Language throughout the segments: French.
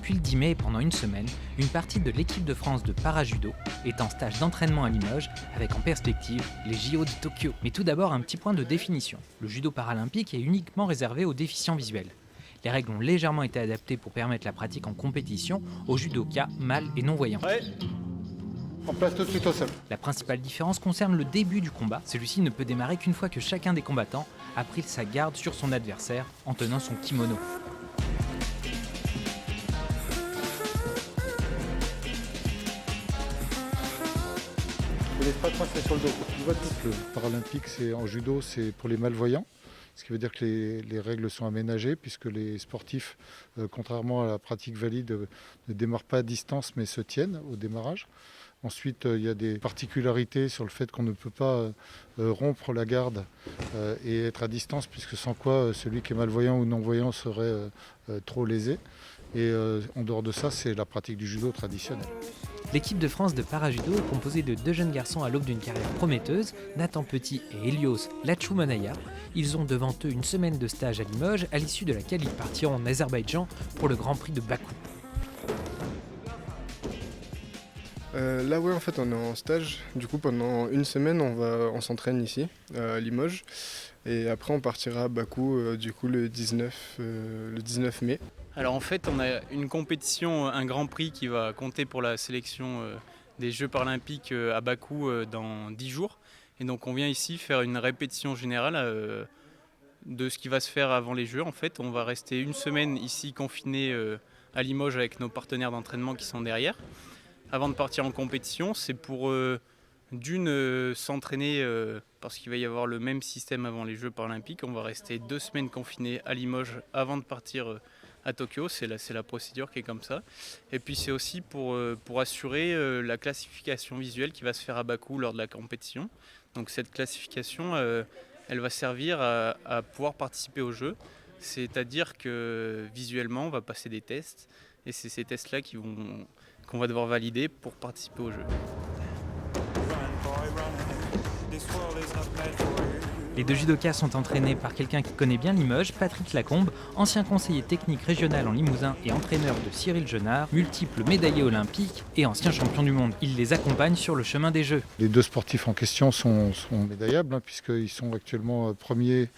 Depuis le 10 mai et pendant une semaine, une partie de l'équipe de France de para-judo est en stage d'entraînement à Limoges avec en perspective les JO de Tokyo. Mais tout d'abord, un petit point de définition. Le judo paralympique est uniquement réservé aux déficients visuels. Les règles ont légèrement été adaptées pour permettre la pratique en compétition aux judokas mâles et non-voyants. Ouais. On place tout de suite au sol. La principale différence concerne le début du combat. Celui-ci ne peut démarrer qu'une fois que chacun des combattants a pris sa garde sur son adversaire en tenant son kimono. Vous ne laissez pas coincer sur le dos. Le paralympique, en judo, c'est pour les malvoyants. Ce qui veut dire que les règles sont aménagées puisque les sportifs, contrairement à la pratique valide, ne démarrent pas à distance mais se tiennent au démarrage. Ensuite, il y a des particularités sur le fait qu'on ne peut pas rompre la garde et être à distance, puisque sans quoi celui qui est malvoyant ou non-voyant serait trop lésé. Et en dehors de ça, c'est la pratique du judo traditionnel. L'équipe de France de para-judo est composée de deux jeunes garçons à l'aube d'une carrière prometteuse, Nathan Petit et Helios Lachumanaya. Ils ont devant eux une semaine de stage à Limoges, à l'issue de laquelle ils partiront en Azerbaïdjan pour le Grand Prix de Bakou. Là ouais, en fait on est en stage, du coup pendant une semaine on s'entraîne ici à Limoges et après on partira à Bakou du coup le 19 mai. Alors en fait on a une compétition, un grand prix qui va compter pour la sélection des Jeux paralympiques à Bakou dans 10 jours et donc on vient ici faire une répétition générale de ce qui va se faire avant les Jeux. En fait on va rester une semaine ici confiné à Limoges avec nos partenaires d'entraînement qui sont derrière. Avant de partir en compétition, c'est pour s'entraîner parce qu'il va y avoir le même système avant les Jeux paralympiques. On va rester 2 semaines confinés à Limoges avant de partir à Tokyo. C'est la procédure qui est comme ça. Et puis c'est aussi pour assurer la classification visuelle qui va se faire à Bakou lors de la compétition. Donc cette classification, elle va servir à pouvoir participer aux Jeux. C'est-à-dire que visuellement, on va passer des tests. Et c'est ces tests-là qu'on va devoir valider pour participer au jeu. Les deux judokas sont entraînés par quelqu'un qui connaît bien Limoges, Patrick Lacombe, ancien conseiller technique régional en Limousin et entraîneur de Cyril Genard, multiple médaillé olympique et ancien champion du monde. Il les accompagne sur le chemin des Jeux. Les deux sportifs en question sont médaillables puisqu'ils sont actuellement premiers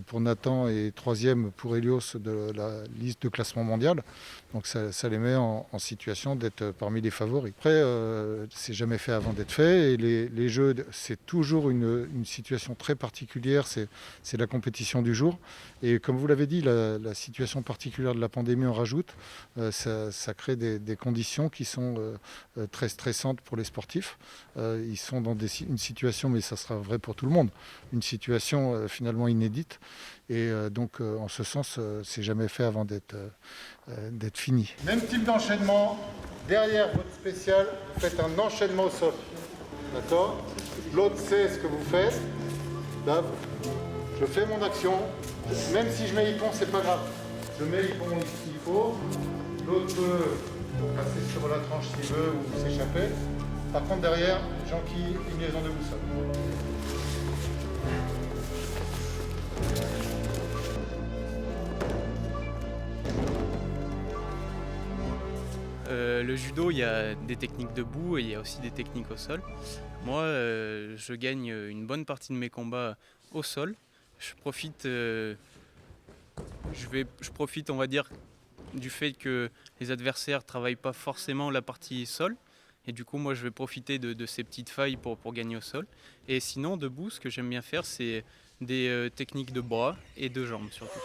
pour Nathan et troisième pour Helios de la liste de classement mondial. Donc ça les met en situation d'être parmi les favoris. Après, c'est jamais fait avant d'être fait et les Jeux, c'est toujours une situation très particulière, c'est la compétition du jour. Et comme vous l'avez dit, la situation particulière de la pandémie en rajoute, ça crée des conditions qui sont très stressantes pour les sportifs. Ils sont dans une situation, mais ça sera vrai pour tout le monde, une situation finalement inédite. Et donc en ce sens, c'est jamais fait avant d'être fini. Même type d'enchaînement, derrière votre spécial, vous faites un enchaînement au sol. D'accord ? L'autre sait ce que vous faites. Là, je fais mon action. Même si je mets hippon, c'est pas grave. Je mets hippon ici s'il faut. L'autre peut passer sur la tranche s'il veut ou s'échapper. Par contre, derrière, j'enquille une liaison de boussole. Le judo, il y a des techniques debout et il y a aussi des techniques au sol. Moi, je gagne une bonne partie de mes combats au sol. Je profite, on va dire, du fait que les adversaires ne travaillent pas forcément la partie sol. Et du coup, moi, je vais profiter de ces petites failles pour gagner au sol. Et sinon, debout, ce que j'aime bien faire, c'est des techniques de bras et de jambes surtout.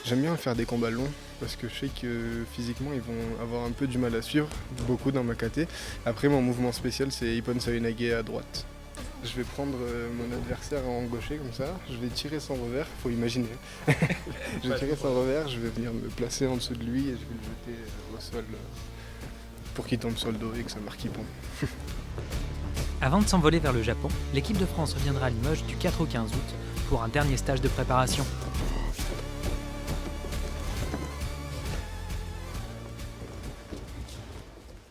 J'aime bien faire des combats longs parce que je sais que physiquement ils vont avoir un peu du mal à suivre, beaucoup dans ma KT. Après mon mouvement spécial c'est Ippon Sayonage à droite. Je vais prendre mon adversaire en gaucher comme ça, je vais tirer son revers, faut imaginer. Je vais tirer son revers, je vais venir me placer en dessous de lui et je vais le jeter au sol pour qu'il tombe sur le dos et que ça marque Ippon. Avant de s'envoler vers le Japon, l'équipe de France reviendra à Limoges du 4 au 15 août pour un dernier stage de préparation.